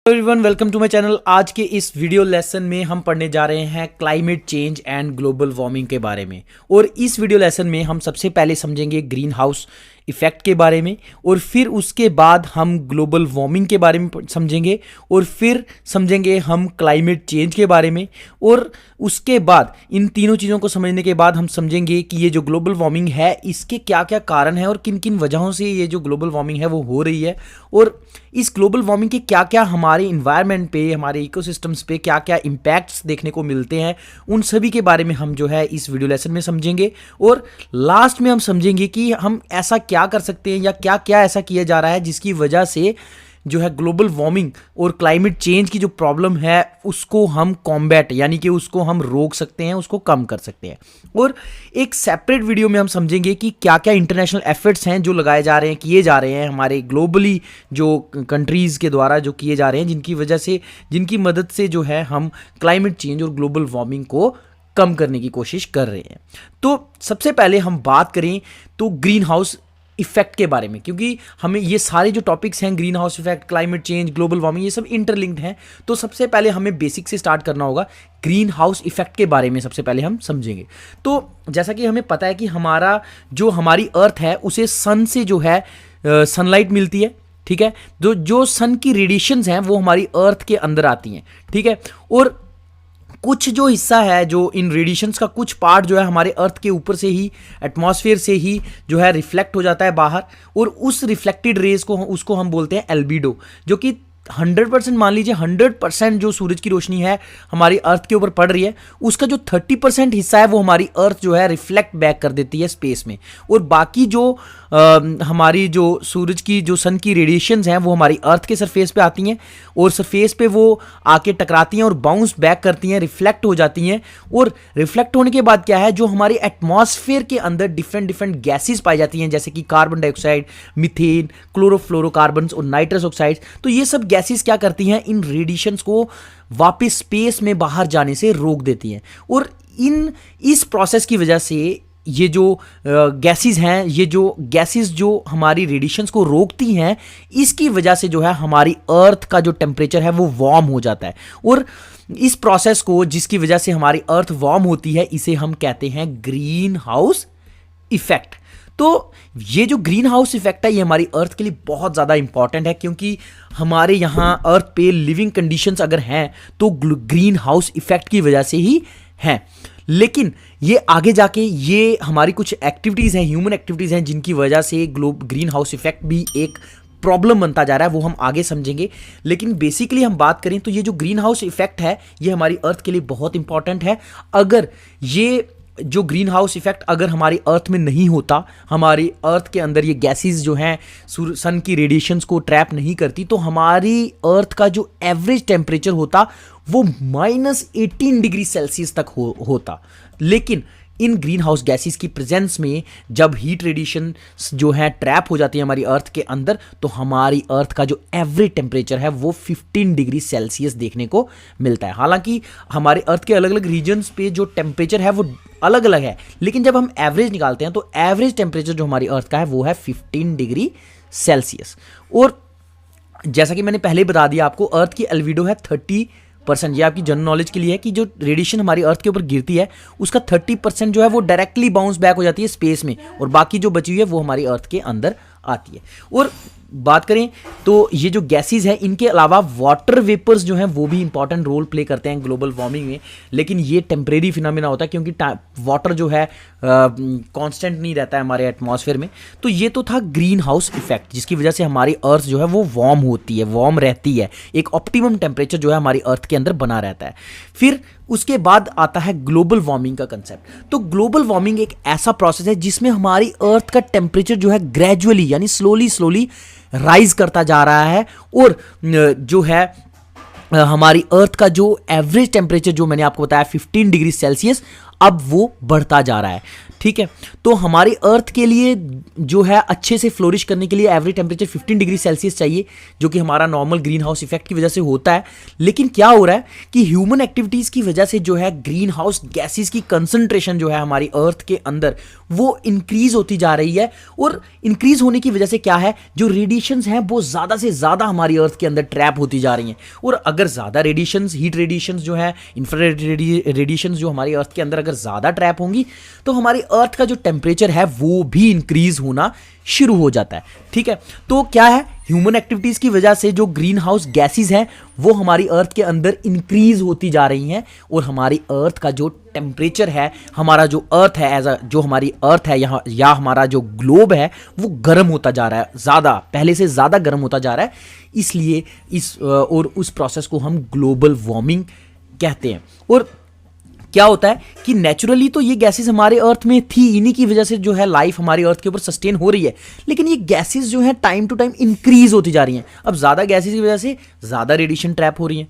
Everyone, welcome to my channel. आज के इस वीडियो लेसन में हम पढ़ने जा रहे हैं climate change and global warming के बारे में। और इस वीडियो लेसन में हम सबसे पहले समझेंगे ग्रीन हाउस इफेक्ट के बारे में, और फिर उसके बाद हम ग्लोबल वार्मिंग के बारे में समझेंगे, और फिर समझेंगे हम क्लाइमेट चेंज के बारे में। और उसके बाद इन तीनों चीज़ों को समझने के बाद हम समझेंगे कि ये जो ग्लोबल वार्मिंग है इसके क्या क्या कारण हैं और किन किन वजहों से ये जो ग्लोबल वार्मिंग है वो हो रही है, और इस ग्लोबल वार्मिंग के क्या क्या हमारे इन्वायरमेंट पे, हमारे इकोसिस्टम्स पे क्या क्या इम्पैक्ट्स देखने को मिलते हैं, उन सभी के बारे में हम जो है इस वीडियो लेसन में समझेंगे। और लास्ट में हम समझेंगे कि हम ऐसा क्या कर सकते हैं या क्या क्या ऐसा किया जा रहा है जिसकी वजह से जो है ग्लोबल वार्मिंग और क्लाइमेट चेंज की जो प्रॉब्लम है उसको हम कॉम्बैट यानी कि उसको हम रोक सकते हैं, उसको कम कर सकते हैं। और एक सेपरेट वीडियो में हम समझेंगे कि क्या क्या इंटरनेशनल एफर्ट्स हैं जो लगाए जा रहे हैं, किए जा रहे हैं हमारे ग्लोबली जो कंट्रीज़ के द्वारा जो किए जा रहे हैं, जिनकी वजह से, जिनकी मदद से जो है हम क्लाइमेट चेंज और ग्लोबल वार्मिंग को कम करने की कोशिश कर रहे हैं। तो सबसे पहले हम बात करें तो ग्रीन हाउस इफेक्ट के बारे में, क्योंकि हमें ये सारे जो टॉपिक्स हैं, green house effect, climate change, global warming, ये सब इंटरलिंक्ड हैं। तो सबसे पहले हमें बेसिक से स्टार्ट करना होगा। ग्रीन हाउस इफेक्ट के बारे में सबसे पहले हम समझेंगे। तो जैसा कि हमें पता है कि हमारी अर्थ है उसे सन से जो है सनलाइट मिलती है, ठीक है। जो सन की रेडिएशंस हैं वो हमारी अर्थ के अंदर आती हैं, ठीक है। और कुछ जो हिस्सा है, जो इन रेडिएशंस का कुछ पार्ट जो है हमारे अर्थ के ऊपर से ही, एटमॉस्फेयर से ही जो है रिफ्लेक्ट हो जाता है बाहर, और उस रिफ्लेक्टेड रेज को उसको हम बोलते हैं एल्बिडो, जो कि 100% मान लीजिए 100% जो सूरज की रोशनी है हमारी अर्थ के ऊपर पड़ रही है, उसका जो 30% हिस्सा है वो हमारी अर्थ जो है रिफ्लेक्ट बैक कर देती है स्पेस में। और बाकी जो हमारी जो सूरज की जो सन की रेडिएशंस हैं वो हमारी अर्थ के सरफेस पे आती हैं, और सरफेस पे वो आके टकराती हैं और बाउंस बैक करती हैं, रिफ्लेक्ट हो जाती हैं। और रिफ्लेक्ट होने के बाद क्या है, जो हमारे एटमॉस्फेयर के अंदर डिफरेंट गैसेस पाई जाती हैं, जैसे कि कार्बन डाइऑक्साइड, मीथेन, क्लोरोफ्लोरोकार्बन्स और नाइट्रस ऑक्साइड्स। तो ये सब गैसेस क्या करती हैं, इन रेडिएशंस को वापस स्पेस में बाहर जाने से रोक देती हैं। और इस प्रोसेस की वजह से ये जो गैसेस हैं, ये जो गैसेस जो हमारी रेडिएशंस को रोकती हैं, इसकी वजह से जो है हमारी अर्थ का जो टेम्परेचर है वो वार्म हो जाता है। और इस प्रोसेस को, जिसकी वजह से हमारी अर्थ वार्म होती है, इसे हम कहते हैं ग्रीन हाउस इफेक्ट। तो ये जो ग्रीन हाउस इफेक्ट है ये हमारी अर्थ के लिए बहुत ज़्यादा इंपॉर्टेंट है, क्योंकि हमारे यहाँ अर्थ पे लिविंग कंडीशंस अगर हैं तो ग्रीन हाउस इफेक्ट की वजह से ही हैं। लेकिन ये आगे जाके ये हमारी कुछ एक्टिविटीज़ हैं, ह्यूमन एक्टिविटीज़ हैं, जिनकी वजह से ग्रीन हाउस इफेक्ट भी एक प्रॉब्लम बनता जा रहा है, वो हम आगे समझेंगे। लेकिन बेसिकली हम बात करें तो ये जो ग्रीन हाउस इफेक्ट है ये हमारी अर्थ के लिए बहुत इंपॉर्टेंट है। अगर ये जो ग्रीन हाउस इफेक्ट अगर हमारी अर्थ में नहीं होता, हमारी अर्थ के अंदर ये गैसेस जो हैं सन की रेडिएशंस को ट्रैप नहीं करती, तो हमारी अर्थ का जो एवरेज टेम्परेचर होता वो -18 डिग्री सेल्सियस तक होता। लेकिन इन ग्रीन हाउस गैसेस की प्रेजेंस में जब हीट रेडिएशन जो है ट्रैप हो जाती है हमारी अर्थ के अंदर, तो हमारी अर्थ का जो एवरेज टेम्परेचर है वो 15 डिग्री सेल्सियस देखने को मिलता है। हालांकि हमारे अर्थ के अलग अलग रीजन्स पे जो टेम्परेचर है वो अलग अलग है, लेकिन जब हम एवरेज निकालते हैं तो एवरेज टेम्परेचर जो हमारी अर्थ का है वो है 15 डिग्री सेल्सियस। और जैसा कि मैंने पहले बता दिया आपको, अर्थ की एल्बिडो है 30%। ये आपकी जनरल नॉलेज के लिए है कि जो रेडिएशन हमारी अर्थ के ऊपर गिरती है उसका 30% जो है वो डायरेक्टली बाउंस बैक हो जाती है स्पेस में, और बाकी जो बची हुई है वो हमारी अर्थ के अंदर आती है। और बात करें तो ये जो गैसेस हैं, इनके अलावा वाटर वेपर्स जो हैं वो भी इंपॉर्टेंट रोल प्ले करते हैं ग्लोबल वार्मिंग में। लेकिन ये टेम्परेरी फिनोमेना होता है, क्योंकि वाटर जो है कांस्टेंट नहीं रहता है हमारे एटमॉस्फेयर में। तो ये तो था ग्रीन हाउस इफेक्ट, जिसकी वजह से हमारी अर्थ जो है वो वार्म होती है, वार्म रहती है, एक ऑप्टिमम टेम्परेचर जो है हमारी अर्थ के अंदर बना रहता है। फिर उसके बाद आता है ग्लोबल वार्मिंग का कंसेप्ट। तो ग्लोबल वार्मिंग एक ऐसा प्रोसेस है जिसमें हमारी अर्थ का टेम्परेचर जो है ग्रेजुअली यानी स्लोली राइज करता जा रहा है, और जो है हमारी अर्थ का जो एवरेज टेम्परेचर जो मैंने आपको बताया 15 डिग्री सेल्सियस, अब वो बढ़ता जा रहा है। ठीक है। तो हमारी अर्थ के लिए जो है अच्छे से फ्लोरिश करने के लिए एवरेज टेम्परेचर 15 डिग्री सेल्सियस चाहिए, जो कि हमारा नॉर्मल ग्रीन हाउस इफेक्ट की वजह से होता है। लेकिन क्या हो रहा है कि ह्यूमन एक्टिविटीज की वजह से जो है ग्रीन हाउस गैसेज की कंसंट्रेशन जो है हमारी अर्थ के अंदर वो इंक्रीज होती जा रही है, और इंक्रीज होने की वजह से क्या है, जो रेडिएशंस हैं वो ज्यादा से ज्यादा हमारी अर्थ के अंदर ट्रैप होती जा रही हैं। और अगर ज्यादा रेडिएशंस, हीट रेडिएशंस जो है, इंफ्रारेड रेडिएशंस जो हमारी अर्थ के अंदर अगर ज्यादा ट्रैप होंगी तो हमारी अर्थ का जो टेम्परेचर है वो भी इंक्रीज होना शुरू हो जाता है। ठीक है। तो क्या है, ह्यूमन एक्टिविटीज की वजह से जो ग्रीन हाउस गैसेज हैं वो हमारी अर्थ के अंदर इंक्रीज होती जा रही हैं, और हमारी अर्थ का जो टेम्परेचर है, हमारा जो अर्थ है एज जो हमारी अर्थ है यहाँ, या हमारा जो ग्लोब है वो गर्म होता जा रहा है, ज्यादा पहले से ज्यादा गर्म होता जा रहा है। इसलिए और उस प्रोसेस को हम ग्लोबल वार्मिंग कहते हैं। और क्या होता है कि नेचुरली तो ये गैसेस हमारे अर्थ में थी, इन्हीं की वजह से जो है लाइफ हमारी अर्थ के ऊपर सस्टेन हो रही है। लेकिन ये गैसेस जो है टाइम टू टाइम इंक्रीज होती जा रही हैं। अब ज्यादा गैसेस की वजह से ज्यादा रेडिएशन ट्रैप हो रही है,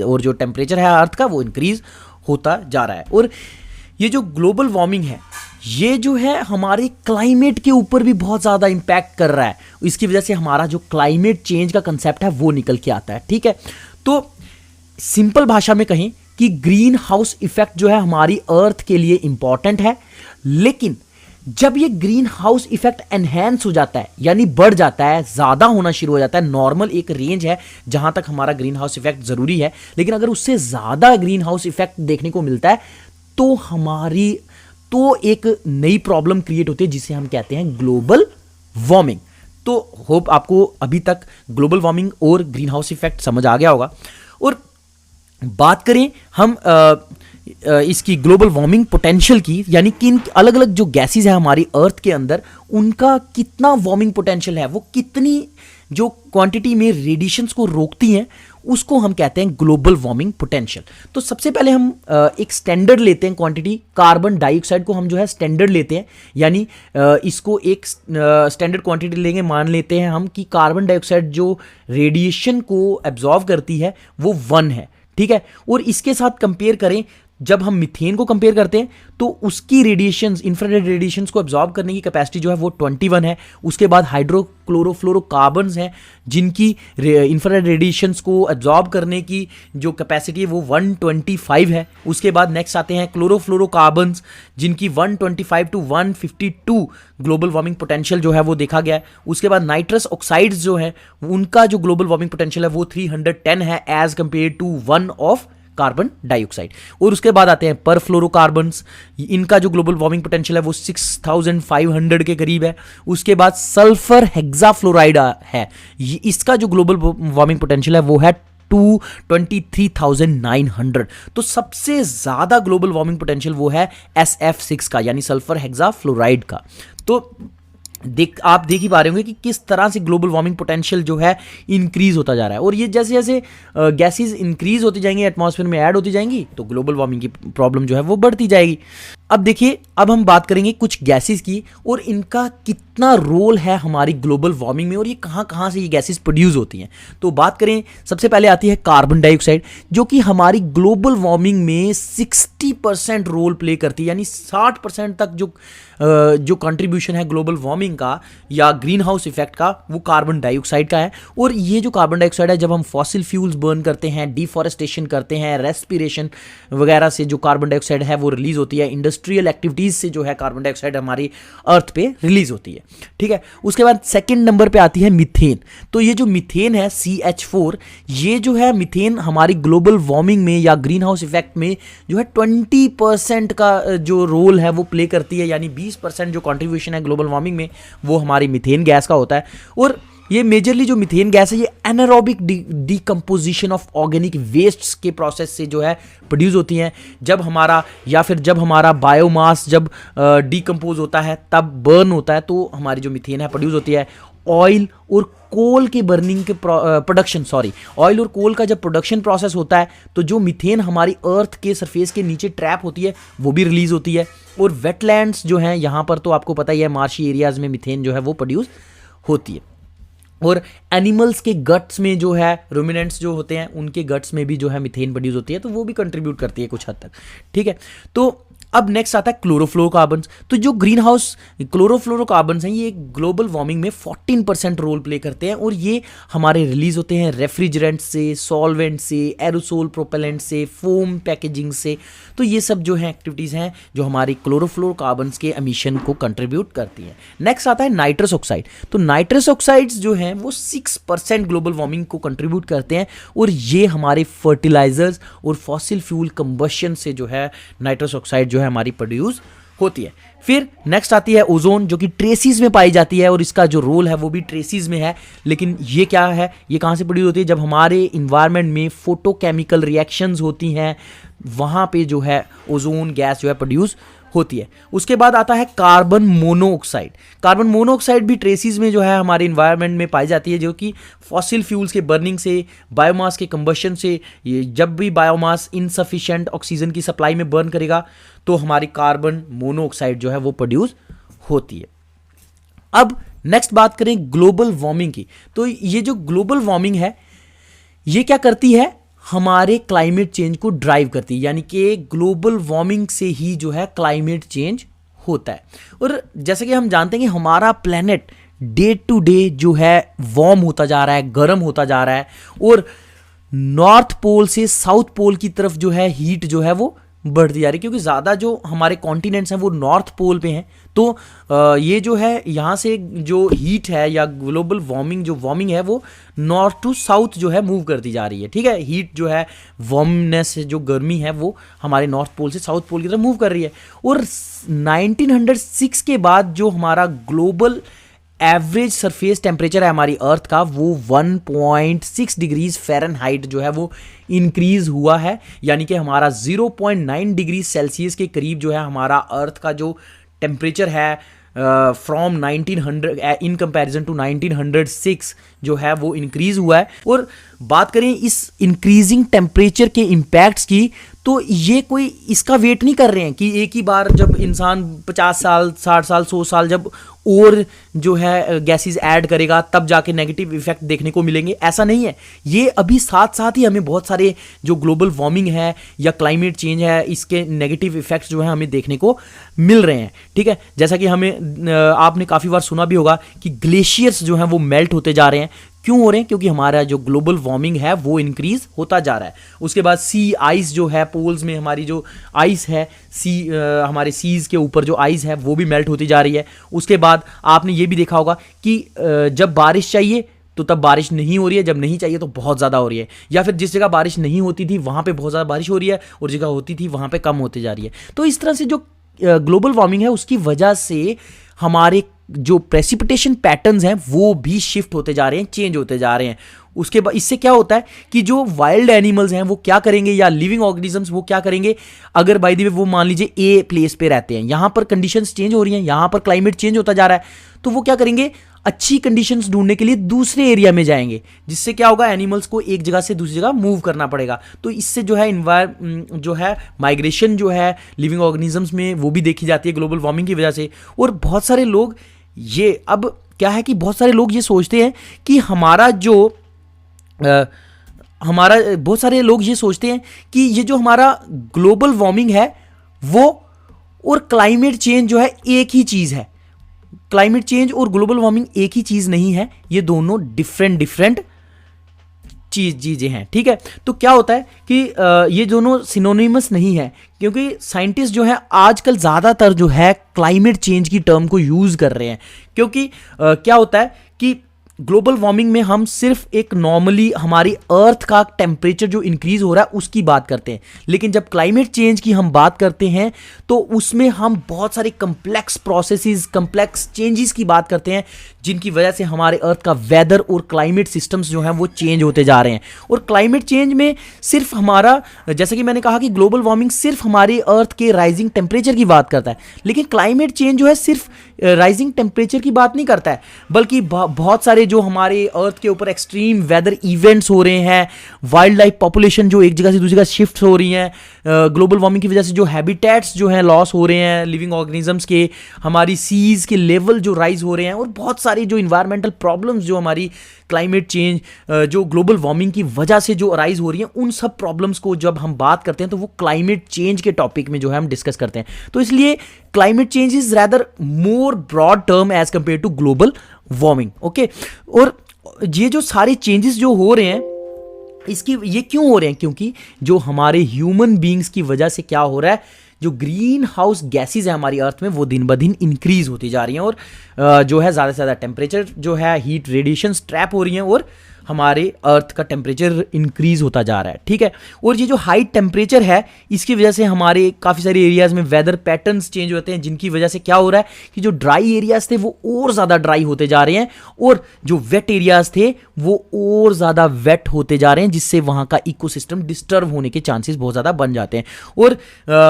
और जो टेम्परेचर है अर्थ का वो इंक्रीज होता जा रहा है। और ये जो ग्लोबल वार्मिंग है ये जो है हमारे क्लाइमेट के ऊपर भी बहुत ज्यादा इंपैक्ट कर रहा है। इसकी वजह से हमारा जो क्लाइमेट चेंज का कंसेप्ट है वो निकल के आता है। ठीक है। तो सिंपल भाषा में कहें कि ग्रीन हाउस इफेक्ट जो है हमारी अर्थ के लिए इंपॉर्टेंट है, लेकिन जब ये ग्रीन हाउस इफेक्ट एनहेंस हो जाता है, यानी बढ़ जाता है, ज्यादा होना शुरू हो जाता है, नॉर्मल एक रेंज है जहां तक हमारा ग्रीन हाउस इफेक्ट जरूरी है, लेकिन अगर उससे ज्यादा ग्रीन हाउस इफेक्ट देखने को मिलता है तो एक नई प्रॉब्लम क्रिएट होती है जिसे हम कहते हैं ग्लोबल वार्मिंग। तो होप आपको अभी तक ग्लोबल वार्मिंग और ग्रीन हाउस इफेक्ट समझ आ गया होगा। और बात करें हम इसकी ग्लोबल वार्मिंग पोटेंशियल की, यानी कि इन अलग अलग जो गैसेस हैं हमारी अर्थ के अंदर उनका कितना वार्मिंग पोटेंशियल है, वो कितनी जो क्वांटिटी में रेडिएशंस को रोकती हैं, उसको हम कहते हैं ग्लोबल वार्मिंग पोटेंशियल। तो सबसे पहले हम एक स्टैंडर्ड लेते हैं क्वांटिटी, कार्बन डाइऑक्साइड को हम जो है स्टैंडर्ड लेते हैं, यानी इसको एक स्टैंडर्ड क्वांटिटी लेंगे। मान लेते हैं हम कि कार्बन डाइऑक्साइड जो रेडिएशन को एब्जॉर्व करती है वो 1 है। ठीक है। और इसके साथ कंपेयर करें, जब हम मीथेन को कंपेयर करते हैं तो उसकी रेडिएशंस, इंफ्रारेड रेडिएशंस को एब्जॉर्ब करने की कैपेसिटी जो है वो 21 है। उसके बाद हाइड्रोक्लोरोफ्लोरोकार्बन्स हैं जिनकी इंफ्रारेड रेडिएशंस को एब्जॉर्ब करने की जो कैपेसिटी है वो 125 है। उसके बाद नेक्स्ट आते हैं क्लोरोफ्लोरोकार्बन्स जिनकी 125 टू 152 ग्लोबल वार्मिंग पोटेंशियल जो है वो देखा गया है। उसके बाद नाइट्रस ऑक्साइड्स जो है उनका जो ग्लोबल वार्मिंग पोटेंशियल है वो 310 है as compare to 1 of carbon dioxide. और उसके बाद आते हैं परफ्लोरोकार्बन्स, इनका जो ग्लोबल वार्मिंग पोटेंशियल है वो 6500 के करीब है। उसके बाद सल्फर हेक्साफ्लोराइड है, इसका जो ग्लोबल वार्मिंग पोटेंशियल है वो है 223,900। तो सबसे ज्यादा ग्लोबल वार्मिंग पोटेंशियल वो है SF6 का, यानी सल्फर हेक्साफ्लोराइड का। तो आप देख ही पा रहे होंगे कि किस तरह से ग्लोबल वार्मिंग पोटेंशियल जो है इंक्रीज होता जा रहा है। और ये जैसे जैसे गैसेस इंक्रीज होती जाएंगी, एटमॉस्फेयर में ऐड होती जाएंगी, तो ग्लोबल वार्मिंग की प्रॉब्लम जो है वो बढ़ती जाएगी। अब देखिए, अब हम बात करेंगे कुछ गैसेस की और इनका कितना रोल है हमारी ग्लोबल वार्मिंग में, और ये कहाँ कहाँ से ये गैसेस प्रोड्यूस होती हैं। तो बात करें, सबसे पहले आती है कार्बन डाइऑक्साइड, जो कि हमारी ग्लोबल वार्मिंग में 60% रोल प्ले करती है, यानी 60% तक जो कंट्रीब्यूशन है ग्लोबल वार्मिंग का या ग्रीन हाउस इफेक्ट का वो कार्बन डाइऑक्साइड का है। और ये जो कार्बन डाइऑक्साइड है, जब हम फॉसिल फ्यूल्स बर्न करते हैं, डिफॉरेस्टेशन करते हैं, रेस्पिरेशन वगैरह से जो कार्बन डाइऑक्साइड है वो रिलीज होती है, इंडस्ट्रियल एक्टिविटीज से जो है कार्बन डाइऑक्साइड हमारी अर्थ पे रिलीज होती है। ठीक है। उसके बाद सेकंड नंबर पे आती है मीथेन। तो ये जो मीथेन है CH4, ये जो है मीथेन हमारी ग्लोबल वार्मिंग में या ग्रीन हाउस इफेक्ट में जो है 20% का जो रोल है वो प्ले करती है, यानी 20% जो कंट्रीब्यूशन है ग्लोबल वार्मिंग में वो हमारी मीथेन गैस का होता है। और ये मेजरली जो मीथेन गैस है ये anaerobic decomposition of organic wastes के प्रोसेस से जो है प्रोड्यूस होती हैं। जब हमारा बायोमास जब डिकम्पोज होता है, तब बर्न होता है, तो हमारी जो मीथेन है प्रोड्यूस होती है। ऑयल और कोल के बर्निंग के ऑयल और कोल का जब प्रोडक्शन प्रोसेस होता है तो जो मीथेन हमारी अर्थ के सरफेस के नीचे ट्रैप होती है वो भी रिलीज होती है। और वेटलैंड्स जो हैं, यहाँ पर तो आपको पता ही है मार्शी एरियाज में मीथेन जो है वो प्रोड्यूस होती है। और एनिमल्स के गट्स में जो है, रूमिनेंट्स जो होते हैं उनके गट्स में भी जो है मीथेन प्रोड्यूस होती है, तो वो भी कंट्रीब्यूट करती है कुछ हद तक। ठीक है। तो अब नेक्स्ट आता है क्लोरोफ्लोरोकार्बन्स। तो जो ग्रीन हाउस क्लोरोफ्लोरोकार्बन्स हैं ये ग्लोबल वार्मिंग में 14% रोल प्ले करते हैं, और ये हमारे रिलीज होते हैं रेफ्रिजरेंट से, सॉल्वेंट से, एरोसोल प्रोपेलेंट से, फोम पैकेजिंग से। तो ये सब जो है एक्टिविटीज़ हैं जो हमारी क्लोरोफ्लोरोकार्बन्स के एमिशन को कंट्रीब्यूट करती हैं। नेक्स्ट आता है नाइट्रस ऑक्साइड। तो नाइट्रस ऑक्साइड्स जो हैं वो 6% ग्लोबल वार्मिंग को कंट्रीब्यूट करते हैं, और ये हमारे फर्टिलाइजर्स और फॉसिल फ्यूल कंबशन से जो है नाइट्रस ऑक्साइड जो है हमारी प्रोड्यूस होती है। फिर नेक्स्ट आती है ओजोन, जो कि ट्रेसिस में पाई जाती है, और इसका जो रोल है वो भी ट्रेसिस में है। लेकिन ये क्या है, ये कहाँ से प्रोड्यूस होती है, जब हमारे इन्वायरमेंट में फोटोकेमिकल रिएक्शंस होती हैं वहाँ पे जो है ओजोन गैस जो है प्रोड्यूस होती है। उसके बाद आता है कार्बन मोनोऑक्साइड। कार्बन मोनोऑक्साइड भी ट्रेसिस में जो है हमारे इन्वायरमेंट में पाई जाती है, जो कि फॉसिल फ्यूल्स के बर्निंग से, बायोमास के कंबशन से, ये जब भी बायोमास इनसफिशिएंट ऑक्सीजन की सप्लाई में बर्न करेगा तो हमारी कार्बन मोनोऑक्साइड जो है वो प्रोड्यूस होती है। अब नेक्स्ट बात करें ग्लोबल वार्मिंग की। तो ये जो ग्लोबल वार्मिंग है ये क्या करती है, हमारे क्लाइमेट चेंज को ड्राइव करती है, यानी कि ग्लोबल वार्मिंग से ही जो है क्लाइमेट चेंज होता है। और जैसे कि हम जानते हैं कि हमारा प्लेनेट डे टू डे जो है वार्म होता जा रहा है, गर्म होता जा रहा है, और नॉर्थ पोल से साउथ पोल की तरफ जो है हीट जो है वो बढ़ती जा रही है, क्योंकि ज़्यादा जो हमारे कॉन्टिनेंट्स हैं वो नॉर्थ पोल पे हैं। तो ये जो है यहाँ से जो हीट है या ग्लोबल वार्मिंग जो वार्मिंग है वो नॉर्थ टू साउथ जो है मूव करती जा रही है। ठीक है, हीट जो है वार्मनेस जो गर्मी है वो हमारे नॉर्थ पोल से साउथ पोल की तरफ मूव कर रही है। और 1906 के बाद जो हमारा ग्लोबल एवरेज सरफेस टेम्परेचर है हमारी अर्थ का वो 1.6 डिग्रीज फ़ारेनहाइट जो है वो इंक्रीज हुआ है, यानी कि हमारा 0.9 डिग्री सेल्सियस के करीब जो है हमारा अर्थ का जो टेम्परेचर है फ्रॉम 1900 इन कंपैरिजन टू 1906 जो है वो इंक्रीज हुआ है। और बात करें इस इंक्रीजिंग टेम्परेचर के इम्पैक्ट्स की, तो ये कोई इसका वेट नहीं कर रहे हैं कि एक ही बार जब इंसान 50 साल 60 साल 100 साल जब और जो है गैसेस ऐड करेगा तब जाके नेगेटिव इफेक्ट देखने को मिलेंगे, ऐसा नहीं है। ये अभी साथ साथ ही हमें बहुत सारे जो ग्लोबल वार्मिंग है या क्लाइमेट चेंज है इसके नेगेटिव इफेक्ट्स जो है हमें देखने को मिल रहे हैं। ठीक है, जैसा कि हमें आपने काफ़ी बार सुना भी होगा कि ग्लेशियर्स जो हैं वो मेल्ट होते जा रहे हैं। क्यों हो रहे हैं? क्योंकि हमारा जो ग्लोबल वार्मिंग है वो इंक्रीज होता जा रहा है। उसके बाद सी आइस जो है, पोल्स में हमारी जो आइस है, हमारे सीज के ऊपर जो आइस है वो भी मेल्ट होती जा रही है। उसके बाद आपने ये भी देखा होगा कि जब बारिश चाहिए तो तब बारिश नहीं हो रही है, जब नहीं चाहिए तो बहुत ज़्यादा हो रही है, या फिर जिस जगह बारिश नहीं होती थी वहाँ पे बहुत ज़्यादा बारिश हो रही है और जगह होती थी वहाँ पे कम होती जा रही है। तो इस तरह से जो ग्लोबल वार्मिंग है उसकी वजह से हमारे जो प्रेसिपिटेशन पैटर्न्स हैं वो भी शिफ्ट होते जा रहे हैं, चेंज होते जा रहे हैं। उसके बाद इससे क्या होता है कि जो वाइल्ड एनिमल्स हैं वो क्या करेंगे, या लिविंग ऑर्गेनिजम्स वो क्या करेंगे, अगर बाय द वे वो मान लीजिए ए प्लेस पे रहते हैं, यहाँ पर कंडीशंस चेंज हो रही हैं, यहाँ पर क्लाइमेट चेंज होता जा रहा है, तो वो क्या करेंगे, अच्छी कंडीशंस ढूंढने के लिए दूसरे एरिया में जाएंगे, जिससे क्या होगा, एनिमल्स को एक जगह से दूसरी जगह मूव करना पड़ेगा। तो इससे जो है जो है माइग्रेशन जो है लिविंग ऑर्गेनिजम्स में वो भी देखी जाती है ग्लोबल वार्मिंग की वजह से। और बहुत सारे लोग ये अब क्या है कि बहुत सारे लोग ये सोचते हैं कि बहुत सारे लोग ये सोचते हैं कि ये जो हमारा ग्लोबल वार्मिंग है वो और क्लाइमेट चेंज जो है एक ही चीज़ है। क्लाइमेट चेंज और ग्लोबल वार्मिंग एक ही चीज़ नहीं है, ये दोनों डिफरेंट चीज़ें हैं। ठीक है, तो क्या होता है कि ये दोनों सिनोनिमस नहीं है, क्योंकि साइंटिस्ट जो है आजकल ज़्यादातर जो है क्लाइमेट चेंज की टर्म को यूज़ कर रहे हैं। क्योंकि क्या होता है कि ग्लोबल वार्मिंग में हम सिर्फ एक नॉर्मली हमारी अर्थ का टेम्परेचर जो इंक्रीज हो रहा है उसकी बात करते हैं, लेकिन जब क्लाइमेट चेंज की हम बात करते हैं तो उसमें हम बहुत सारे कंप्लेक्स प्रोसेसेस, कंप्लेक्स चेंजेस की बात करते हैं, जिनकी वजह से हमारे अर्थ का वेदर और क्लाइमेट सिस्टम्स जो हैं वो चेंज होते जा रहे हैं। और क्लाइमेट चेंज में सिर्फ हमारा, जैसे कि मैंने कहा कि ग्लोबल वार्मिंग सिर्फ हमारे अर्थ के राइजिंग टेम्परेचर की बात करता है, लेकिन क्लाइमेट चेंज जो है सिर्फ राइजिंग टेम्परेचर की बात नहीं करता है, बल्कि बहुत सारे जो हमारे अर्थ के ऊपर एक्सट्रीम वेदर इवेंट्स हो रहे हैं, वाइल्ड लाइफ पॉपुलेशन जो एक जगह से दूसरी जगह शिफ्ट हो रही हैं, ग्लोबल वार्मिंग की वजह से जो हैबिटेट्स जो हैं लॉस हो रहे हैं लिविंग ऑर्गेनिजम्स के, हमारी सीज के लेवल जो राइज हो रहे हैं, और बहुत सारी जो इन्वायरमेंटल प्रॉब्लम्स जो हमारी क्लाइमेट चेंज जो ग्लोबल वार्मिंग की वजह से जो अराइज हो रही हैं, उन सब प्रॉब्लम्स को जब हम बात करते हैं तो वो क्लाइमेट चेंज के टॉपिक में जो है हम डिस्कस करते हैं। तो इसलिए climate change is rather more broad term as compare to global warming. Okay, और ये जो सारे चेंजेस जो हो रहे हैं इसकी ये क्यों हो रहे हैं? क्योंकि जो हमारे ह्यूमन बींग्स की वजह से क्या हो रहा है, जो ग्रीन हाउस गैसेज है हमारी अर्थ में वो दिन ब दिन इंक्रीज होती जा रही हैं, और जो है ज़्यादा से ज़्यादा टेम्परेचर जो है हीट रेडिएशंस ट्रैप हो रही हैं, और हमारे अर्थ का टेम्परेचर इंक्रीज होता जा रहा है। ठीक है, और ये जो हाई टेम्परेचर है इसकी वजह से हमारे काफ़ी सारे एरियाज़ में वेदर पैटर्न्स चेंज होते हैं, जिनकी वजह से क्या हो रहा है कि जो ड्राई एरियाज़ थे वो और ज़्यादा ड्राई होते जा रहे हैं, और जो वेट एरियाज़ थे वो और ज़्यादा वेट होते जा रहे हैं, जिससे वहाँ का इकोसिस्टम डिस्टर्ब होने के चांसेस बहुत ज़्यादा बन जाते हैं। और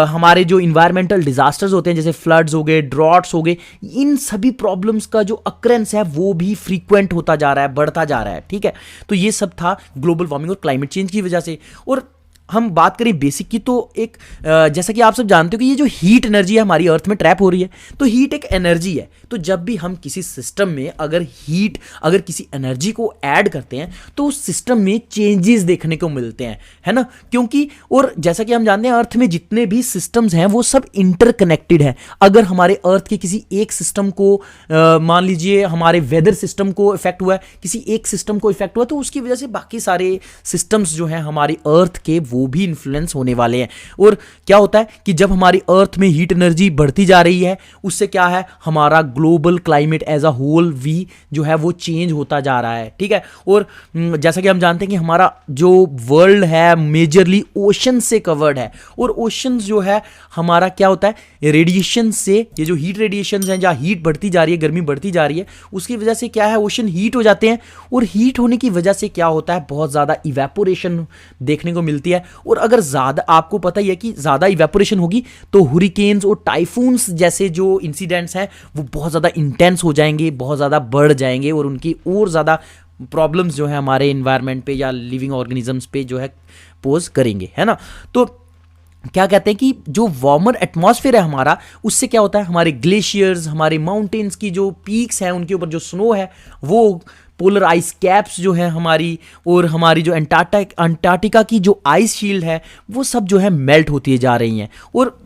हमारे जो इन्वायरमेंटल डिजास्टर्स होते हैं जैसे फ्लड्स हो गए, ड्रॉट्स हो गए, इन सभी प्रॉब्लम्स का जो अक्रेंस है वो भी फ्रीक्वेंट होता जा रहा है, बढ़ता जा रहा है। ठीक है, तो ये सब था ग्लोबल वार्मिंग और क्लाइमेट चेंज की वजह से। और हम बात करें बेसिक की तो एक जैसा कि आप सब जानते हो कि ये जो हीट एनर्जी है हमारी अर्थ में ट्रैप हो रही है, तो हीट एक एनर्जी है। तो जब भी हम किसी सिस्टम में अगर किसी एनर्जी को ऐड करते हैं तो उस सिस्टम में चेंजेस देखने को मिलते हैं, है ना, क्योंकि और जैसा कि हम जानते हैं अर्थ में जितने भी सिस्टम्स हैं वो सब इंटरकनेक्टेड हैं। अगर हमारे अर्थ के किसी एक सिस्टम को मान लीजिए हमारे वेदर सिस्टम को इफेक्ट हुआ है, किसी एक सिस्टम को इफेक्ट हुआ, तो उसकी वजह से बाकी सारे सिस्टम्स जो हैं हमारी अर्थ के वो भी इन्फ्लुएंस होने वाले हैं। और क्या होता है कि जब हमारी अर्थ में हीट एनर्जी बढ़ती जा रही है, उससे क्या है हमारा global climate as a whole भी जो है वो चेंज होता जा रहा है। ठीक है, और जैसा कि हम जानते हैं कि हमारा जो वर्ल्ड है मेजरली ओशन से कवर्ड है, और ओशन जो है हमारा क्या होता है रेडिएशन से, ये जो हीट रेडिएशन है जहाँ हीट बढ़ती जा रही है, गर्मी बढ़ती जा रही है, उसकी वजह से क्या है ओशन हीट हो जाते हैं, और हीट होने की वजह से क्या होता है बहुत ज़्यादा इवेपोरेशन देखने को मिलती है। और अगर ज़्यादा, आपको पता ही है कि ज़्यादा इवेपोरेशन होगी तो हुरिकेन्स और टाइफून्स जैसे जो इंसिडेंट्स हैं वो बहुत ज़्यादा इंटेंस हो जाएंगे, बहुत ज़्यादा बढ़ जाएंगे, और उनकी और ज़्यादा प्रॉब्लम्स जो है हमारे इन्वायरमेंट पे या लिविंग ऑर्गेनिजम्स पे जो है पोज करेंगे, है ना। तो क्या कहते हैं कि जो वार्मर एटमॉस्फेयर है हमारा, उससे क्या होता है हमारे ग्लेशियर्स, हमारे माउंटेन्स की जो पीक्स हैं उनके ऊपर जो स्नो है, वो पोलर आइस कैप्स जो है हमारी, और हमारी जो अंटार्कटिका की जो आइस शील्ड है वो सब जो है मेल्ट होती जा रही हैं। और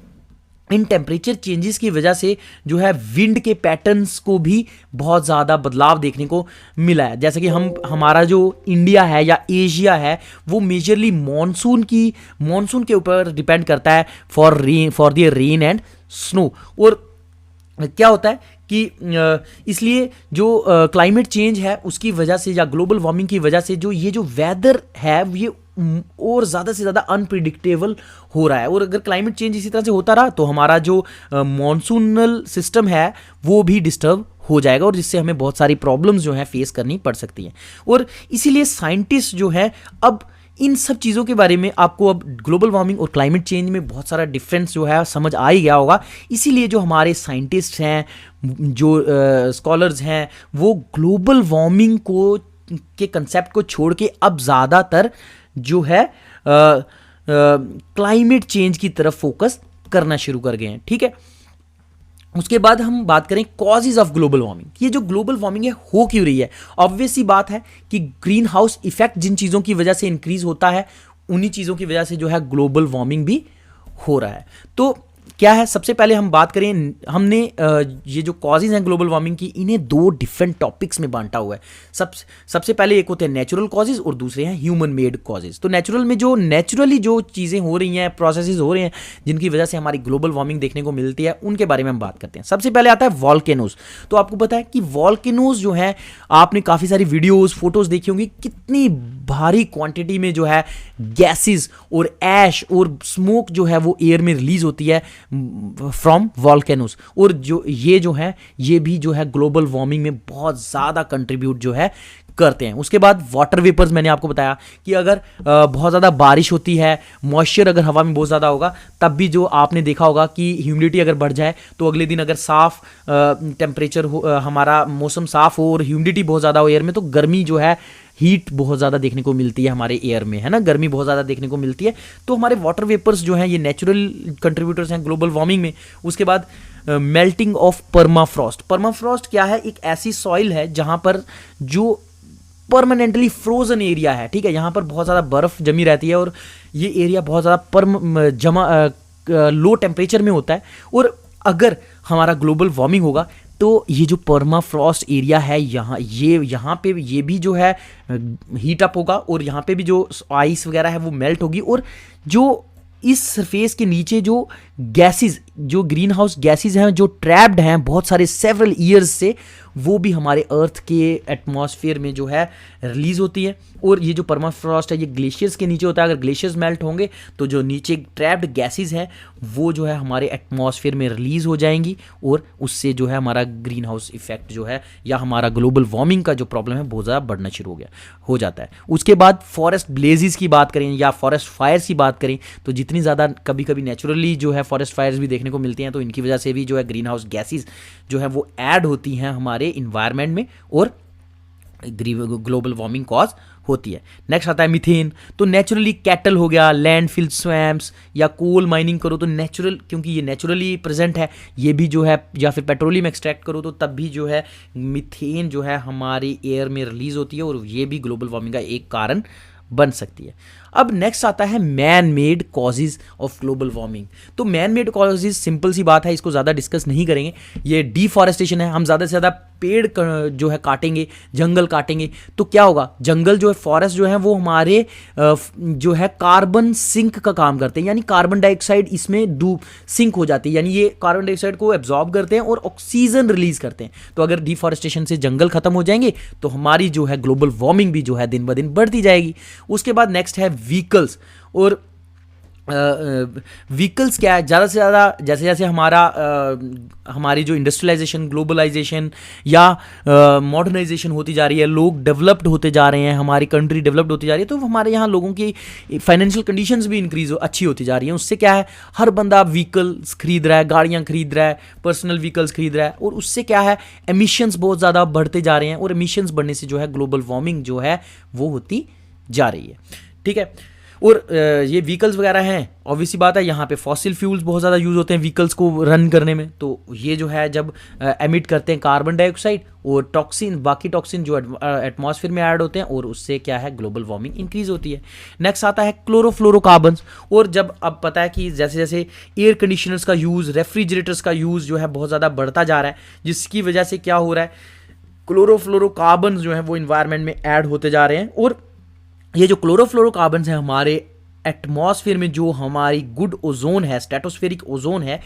इन टेम्परेचर चेंजेस की वजह से जो है विंड के पैटर्न्स को भी बहुत ज़्यादा बदलाव देखने को मिला है। जैसे कि हमारा जो इंडिया है या एशिया है वो मेजरली मॉनसून के ऊपर डिपेंड करता है for the rain and snow. और क्या होता है कि इसलिए जो क्लाइमेट चेंज है उसकी वजह से या ग्लोबल वार्मिंग की वजह से जो ये जो वेदर है ये और ज़्यादा से ज़्यादा अनप्रिडिक्टेबल हो रहा है। और अगर क्लाइमेट चेंज इसी तरह से होता रहा तो हमारा जो मॉनसूनल सिस्टम है वो भी डिस्टर्ब हो जाएगा, और जिससे हमें बहुत सारी प्रॉब्लम्स जो हैं फेस करनी पड़ सकती हैं। और इसीलिए साइंटिस्ट जो है अब इन सब चीज़ों के बारे में, आपको अब ग्लोबल वार्मिंग और क्लाइमेट चेंज में बहुत सारा डिफरेंस जो है समझ आ ही गया होगा। इसीलिए जो हमारे साइंटिस्ट हैं, जो स्कॉलर्स हैं, वो ग्लोबल वार्मिंग के कंसेप्ट को छोड़ के अब ज़्यादातर जो है क्लाइमेट चेंज की तरफ फोकस करना शुरू कर गए हैं। ठीक है, उसके बाद हम बात करें कॉजेज ऑफ ग्लोबल वार्मिंग। ये जो ग्लोबल वार्मिंग है हो क्यों रही है? ऑब्वियस सी बात है कि ग्रीन हाउस इफेक्ट जिन चीज़ों की वजह से इंक्रीज होता है उन्हीं चीज़ों की वजह से जो है ग्लोबल वार्मिंग भी हो रहा है। तो क्या है, सबसे पहले हम बात करें, हमने ये जो कॉजेज हैं ग्लोबल वार्मिंग की, इन्हें दो डिफरेंट टॉपिक्स में बांटा हुआ है। सबसे पहले एक होते हैं नेचुरल कॉजेज और दूसरे हैं ह्यूमन मेड कॉजेज। तो नेचुरल में जो नेचुरली जो चीज़ें हो रही हैं, प्रोसेसेस हो रहे हैं जिनकी वजह से हमारी ग्लोबल वार्मिंग देखने को मिलती है, उनके बारे में हम बात करते हैं। सबसे पहले आता है वॉल्केनोज। तो आपको पता है कि वॉल्केनोज जो है, आपने काफ़ी सारी वीडियोज़ फोटोज़ देखी होंगी, कितनी भारी क्वांटिटी में जो है गैसेस और ऐश और स्मोक जो है वो एयर में रिलीज होती है फ्रॉम वॉल्केनोज। और जो है ये भी जो है ग्लोबल वार्मिंग में बहुत ज़्यादा कंट्रीब्यूट जो है करते हैं। उसके बाद वाटर वेपर्स, मैंने आपको बताया कि अगर बहुत ज़्यादा बारिश होती है, मॉइस्चर अगर हवा में बहुत ज़्यादा होगा, तब भी जो आपने देखा होगा कि ह्यूमिडिटी अगर बढ़ जाए तो अगले दिन अगर साफ टेम्परेचर हो, हमारा मौसम साफ हो और ह्यूमिडिटी बहुत ज़्यादा हो एयर में, तो गर्मी जो है, हीट बहुत ज़्यादा देखने को मिलती है हमारे एयर में, है ना, गर्मी बहुत ज़्यादा देखने को मिलती है। तो हमारे वाटर वेपर्स जो हैं ये नेचुरल कंट्रीब्यूटर्स हैं ग्लोबल वार्मिंग में। उसके बाद मेल्टिंग ऑफ परमाफ्रॉस्ट। परमाफ्रॉस्ट क्या है? एक ऐसी सॉइल है जहाँ पर जो परमानेंटली फ्रोजन एरिया है, ठीक है, यहाँ पर बहुत ज़्यादा बर्फ़ जमी रहती है और ये एरिया बहुत ज़्यादा लो टेम्परेचर में होता है। और अगर हमारा ग्लोबल वार्मिंग होगा तो ये जो परमाफ्रॉस्ट एरिया है, यहाँ पे ये भी जो है हीट अप होगा और यहाँ पे भी जो आइस वगैरह है वो मेल्ट होगी, और जो इस सरफेस के नीचे जो गैसेस, जो ग्रीन हाउस गैसेस हैं जो ट्रैप्ड हैं बहुत सारे सेवरल ईयर्स से, वो भी हमारे अर्थ के एटमॉस्फेयर में जो है रिलीज होती है। और ये जो परमाफ्रॉस्ट है ये ग्लेशियर्स के नीचे होता है। अगर ग्लेशियर्स मेल्ट होंगे तो जो नीचे ट्रैप्ड गैसेस हैं वो जो है हमारे एटमॉस्फेयर में रिलीज हो जाएंगी, और उससे जो है हमारा ग्रीन हाउस इफेक्ट जो है या हमारा ग्लोबल वार्मिंग का जो प्रॉब्लम है बहुत ज़्यादा बढ़ना शुरू हो जाता है। उसके बाद फॉरेस्ट ब्लेजेस की बात करें या फॉरेस्ट फायर्स की बात करें, तो जितनी ज़्यादा कभी कभी नेचुरली जो है फॉरेस्ट फायर्स भी देखने को मिलती हैं, तो इनकी वजह से भी जो है ग्रीन हाउस गैसेस जो है वो ऐड होती हैं हमारे इन्वायरमेंट में और ग्लोबल वार्मिंग कॉज होती है। नेक्स्ट आता है मीथेन। तो नेचुरली कैटल हो गया, लैंडफिल स्वैम्प्स या कोल माइनिंग करो तो नेचुरल, क्योंकि ये नेचुरली प्रेजेंट है, ये भी जो है, या फिर पेट्रोलियम एक्सट्रैक्ट करो तो तब भी जो है मीथेन जो है हमारी एयर में रिलीज होती है और ये भी ग्लोबल वार्मिंग का एक कारण बन सकती है। अब नेक्स्ट आता है man made causes of global warming. तो मैन मेड कॉजेज सिंपल सी बात है, इसको ज़्यादा डिस्कस नहीं करेंगे। ये डिफॉरेस्टेशन है, हम ज़्यादा से ज़्यादा पेड़ जो है काटेंगे, जंगल काटेंगे तो क्या होगा, जंगल जो है, फॉरेस्ट जो है वो हमारे जो है कार्बन सिंक का काम करते हैं, यानी कार्बन डाइऑक्साइड इसमें सिंक हो जाती है, यानी ये कार्बन डाइऑक्साइड को एब्जॉर्ब करते हैं और ऑक्सीजन रिलीज करते हैं। तो अगर डिफॉरेस्टेशन से जंगल खत्म हो जाएंगे तो हमारी जो है ग्लोबल वार्मिंग भी जो है दिन ब दिन बढ़ती जाएगी। उसके बाद नेक्स्ट है व्हीकल्स। और व्हीकल्स क्या है, ज़्यादा से ज़्यादा जैसे जैसे हमारी जो इंडस्ट्रियलाइजेशन, ग्लोबलाइजेशन या मॉडर्नाइजेशन होती जा रही है, लोग डेवलप्ड होते जा रहे हैं, हमारी कंट्री डेवलप्ड होती जा रही है, तो हमारे यहाँ लोगों की फाइनेंशियल कंडीशंस भी अच्छी होती जा रही हैं। उससे क्या है, हर बंदा व्हीकल्स खरीद रहा है, गाड़ियाँ खरीद रहा है, पर्सनल व्हीकल्स खरीद रहा है, और उससे क्या है, एमिशंस बहुत ज़्यादा बढ़ते जा रहे हैं, और एमिशंस बढ़ने से जो है ग्लोबल वार्मिंग जो है वो होती जा रही है, ठीक है। और ये व्हीकल्स वगैरह हैं, ऑब्वियसली बात है, यहाँ पे फॉसिल फ्यूल्स बहुत ज़्यादा यूज़ होते हैं व्हीकल्स को रन करने में, तो ये जो है जब एमिट करते हैं कार्बन डाइऑक्साइड और टॉक्सिन, बाकी टॉक्सिन जो एटमॉस्फेयर में ऐड होते हैं, और उससे क्या है ग्लोबल वार्मिंग इंक्रीज होती है। नेक्स्ट आता है क्लोरोफ्लोरोकार्बन्स। और जब अब पता है कि जैसे जैसे एयर कंडीशनर्स का यूज़, रेफ्रिजरेटर्स का यूज़ जो है बहुत ज़्यादा बढ़ता जा रहा है, जिसकी वजह से क्या हो रहा है, क्लोरोफ्लोरोकार्बन्स जो है वो इन्वायरमेंट में ऐड होते जा रहे हैं, और ये जो क्लोरोफ्लोरोकार्बन्स हैं हमारे एटमॉस्फेयर में जो हमारी गुड ओजोन है, स्ट्रेटोस्फेरिक ओजोन है,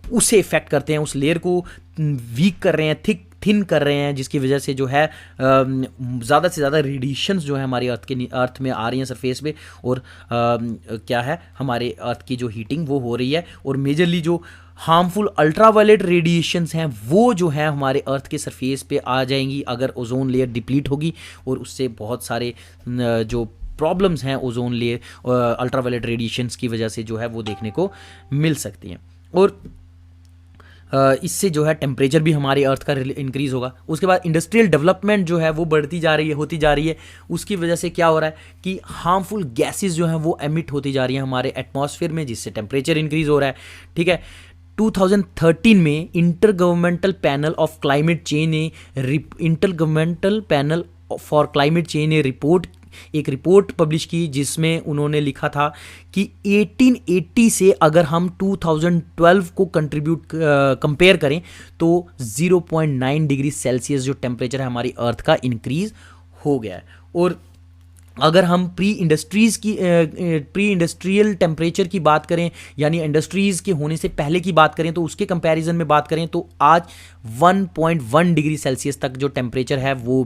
उसे इफेक्ट करते हैं, उस लेयर को वीक कर रहे हैं, थिन कर रहे हैं, जिसकी वजह से जो है ज़्यादा से ज़्यादा रेडिएशंस जो है हमारी अर्थ में आ रही हैं सरफेस पे, और क्या है, हमारे अर्थ की जो हीटिंग वो हो रही है, और मेजरली जो हार्मफुल अल्ट्रावायलेट रेडिएशंस हैं वो जो है हमारे अर्थ के सरफेस पे आ जाएंगी अगर ओजोन लेयर डिप्लीट होगी, और उससे बहुत सारे जो प्रॉब्लम्स हैं ओजोन लेयर अल्ट्रावायलेट रेडिएशंस की वजह से जो है वो देखने को मिल सकती हैं, और इससे जो है टेम्परेचर भी हमारे अर्थ का इंक्रीज़ होगा। उसके बाद इंडस्ट्रियल डेवलपमेंट जो है वो बढ़ती जा रही है, होती जा रही है, उसकी वजह से क्या हो रहा है कि हार्मफुल गैसेस जो हैं वो एमिट होती जा रही हैं हमारे एटमॉस्फेयर में, जिससे टेम्परेचर इंक्रीज़ हो रहा है, ठीक है। 2013 में intergovernmental panel for climate change ने एक रिपोर्ट पब्लिश की, जिसमें उन्होंने लिखा था कि 1880 से अगर हम 2012 को कंपेयर करें तो 0.9 डिग्री सेल्सियस जो टेम्परेचर है हमारी अर्थ का इंक्रीज हो गया है। और अगर हम प्री इंडस्ट्रियल टेम्परेचर की बात करें, यानी इंडस्ट्रीज़ के होने से पहले की बात करें, तो उसके कंपैरिजन में बात करें तो आज 1.1 डिग्री सेल्सियस तक जो टेम्परेचर है वो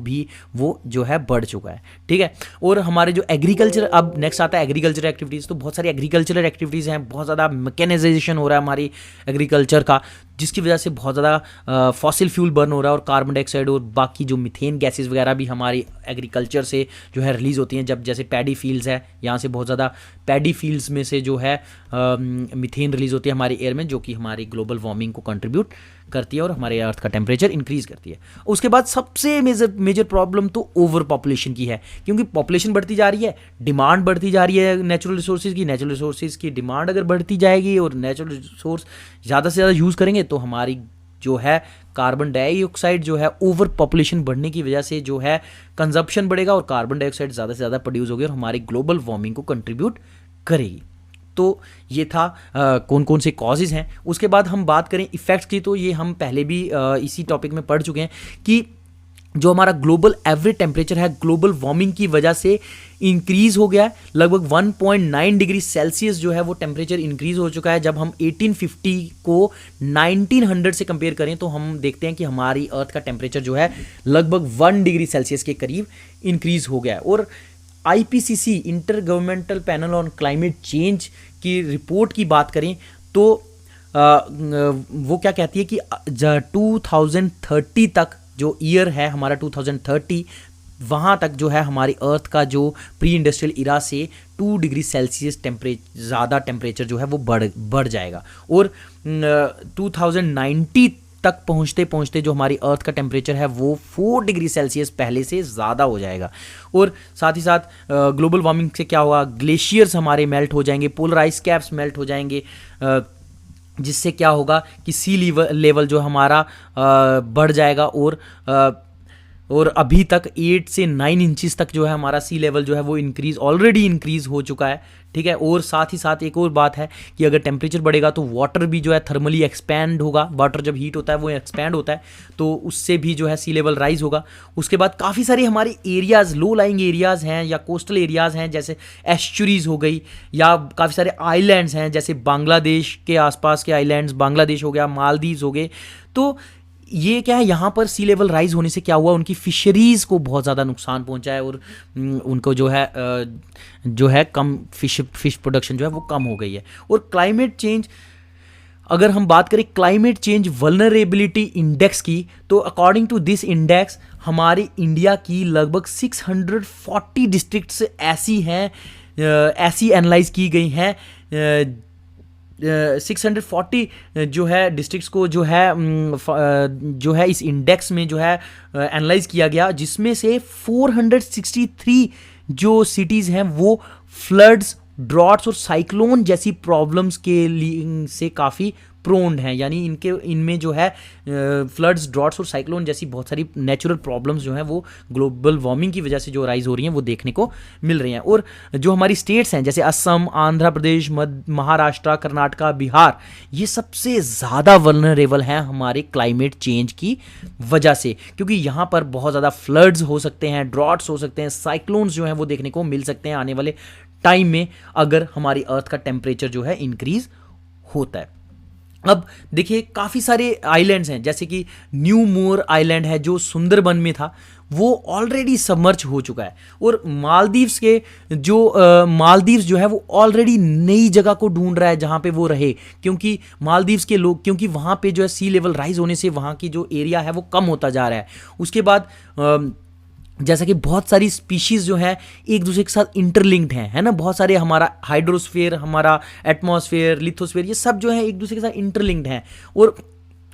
जो है बढ़ चुका है, ठीक है। और हमारे जो एग्रीकल्चर, अब नेक्स्ट आता है एग्रीकल्चर एक्टिविटीज़। तो बहुत सारी एग्रीकल्चरल एक्टिविटीज़ हैं, बहुत ज़्यादा मैकेनाइजेशन हो रहा है हमारी एग्रीकल्चर का, जिसकी वजह से बहुत ज़्यादा फॉसिल फ्यूल बर्न हो रहा है और कार्बन डाइऑक्साइड और बाकी जो मीथेन गैसेस वगैरह भी हमारी एग्रीकल्चर से जो है रिलीज़ होती हैं। जब जैसे पैडी फील्ड्स है, यहाँ से बहुत ज़्यादा पैडी फील्ड्स में से जो है मीथेन रिलीज़ होती है हमारी एयर में, जो कि हमारी ग्लोबल वार्मिंग को कंट्रीब्यूट करती है और हमारे अर्थ का टेम्परेचर इंक्रीज़ करती है। उसके बाद सबसे मेजर प्रॉब्लम तो ओवर पॉपुलेशन की है, क्योंकि पॉपुलेशन बढ़ती जा रही है, डिमांड बढ़ती जा रही है नेचुरल रिसोर्सेज की डिमांड अगर बढ़ती जाएगी और नेचुरल रिसोर्स ज़्यादा से ज़्यादा यूज़ करेंगे तो हमारी जो है कार्बन डाइऑक्साइड जो है ओवर पॉपुलेशन बढ़ने की वजह से जो है कंजप्शन बढ़ेगा और कार्बन डाइऑक्साइड ज़्यादा से ज़्यादा प्रोड्यूस होगी और हमारी ग्लोबल वार्मिंग को कंट्रीब्यूट करेगी। तो ये था कौन कौन से कॉजेज़ हैं। उसके बाद हम बात करें इफ़ेक्ट्स की, तो ये हम पहले भी इसी टॉपिक में पढ़ चुके हैं कि जो हमारा ग्लोबल एवरेज टेम्परेचर है ग्लोबल वार्मिंग की वजह से इंक्रीज़ हो गया है। लगभग 1.9 डिग्री सेल्सियस जो है वो टेम्परेचर इंक्रीज़ हो चुका है। जब हम 1850 को 1900 से कंपेयर करें तो हम देखते हैं कि हमारी अर्थ का टेम्परेचर जो है लगभग 1 डिग्री सेल्सियस के करीब इंक्रीज़ हो गया है। और IPCC inter governmental panel on climate change की रिपोर्ट की बात करें तो वो क्या कहती है कि 2030 तक जो ईयर है हमारा 2030, वहाँ तक जो है हमारी अर्थ का जो प्री इंडस्ट्रियल इरा से 2 डिग्री सेल्सियस ज़्यादा टेम्परेचर जो है वो बढ़ जाएगा। और 2090 तक पहुँचते पहुँचते जो हमारी अर्थ का टेम्परेचर है वो 4 डिग्री सेल्सियस पहले से ज़्यादा हो जाएगा। और साथ ही साथ ग्लोबल वार्मिंग से क्या होगा, ग्लेशियर्स हमारे मेल्ट हो जाएंगे, पोलर आइस कैप्स मेल्ट हो जाएंगे, जिससे क्या होगा कि सी लेवल जो हमारा बढ़ जाएगा और अभी तक 8 से 9 इंचेस तक जो है हमारा सी लेवल जो है वो ऑलरेडी इंक्रीज़ हो चुका है। ठीक है। और साथ ही साथ एक और बात है कि अगर टेम्परेचर बढ़ेगा तो वाटर भी जो है थर्मली एक्सपैंड होगा। वाटर जब हीट होता है वो एक्सपैंड होता है तो उससे भी जो है सी लेवल राइज होगा। उसके बाद काफ़ी सारे हमारे एरियाज़, लो लाइंग एरियाज़ हैं या कोस्टल एरियाज़ हैं, जैसे एस्चुरीज़ हो गई, या काफ़ी सारे आइलैंड्स हैं जैसे बांग्लादेश के आसपास के आइलैंड्स, बांग्लादेश हो गया, मालदीव्स हो गए। तो ये क्या है, यहाँ पर सी लेवल राइज होने से क्या हुआ, उनकी फिशरीज़ को बहुत ज़्यादा नुकसान पहुँचा है और उनको जो है कम फिश प्रोडक्शन जो है वो कम हो गई है। और क्लाइमेट चेंज, अगर हम बात करें क्लाइमेट चेंज वल्नरेबिलिटी इंडेक्स की, तो अकॉर्डिंग टू दिस इंडेक्स हमारी इंडिया की लगभग 640 डिस्ट्रिक्ट्स ऐसी एनालाइज की गई हैं। 640 जो है डिस्ट्रिक्ट्स को जो है इस इंडेक्स में जो है एनालाइज किया गया, जिसमें से 463 जो सिटीज़ हैं वो फ्लड्स, ड्रॉट्स और साइक्लोन जैसी प्रॉब्लम्स के लिए से काफ़ी प्रोन्ड हैं। यानी इनमें जो है फ्लड्स, ड्रॉट्स और साइक्लोन जैसी बहुत सारी नेचुरल प्रॉब्लम्स जो हैं वो ग्लोबल वार्मिंग की वजह से जो राइज हो रही हैं वो देखने को मिल रही हैं। और जो हमारी स्टेट्स हैं जैसे असम, आंध्र प्रदेश, महाराष्ट्र, कर्नाटका, बिहार, ये सबसे ज़्यादा वल्नरेबल हैं हमारे क्लाइमेट चेंज की वजह से, क्योंकि यहाँ पर बहुत ज़्यादा फ्लड्स हो सकते हैं, ड्रॉट्स हो सकते हैं, साइक्लोन्स जो हैं वो देखने को मिल सकते हैं आने वाले टाइम में अगर हमारी अर्थ का टेम्परेचर जो है इंक्रीज होता है। अब देखिए काफ़ी सारे आइलैंड्स हैं, जैसे कि न्यू मोर आइलैंड है जो सुंदरबन में था, वो ऑलरेडी सबमर्ज हो चुका है। और मालदीव्स जो है वो ऑलरेडी नई जगह को ढूंढ रहा है जहाँ पे वो रहे, क्योंकि मालदीव्स के लोग, क्योंकि वहाँ पे जो है सी लेवल राइज होने से वहाँ की जो एरिया है वो कम होता जा रहा है। उसके बाद जैसा कि बहुत सारी स्पीशीज़ जो हैं एक दूसरे के साथ इंटरलिंक्ड हैं, है ना, बहुत सारे हमारा हाइड्रोस्फीयर, हमारा एटमॉस्फेयर, लिथोस्फीयर, ये सब जो है एक दूसरे के साथ इंटरलिंक्ड हैं और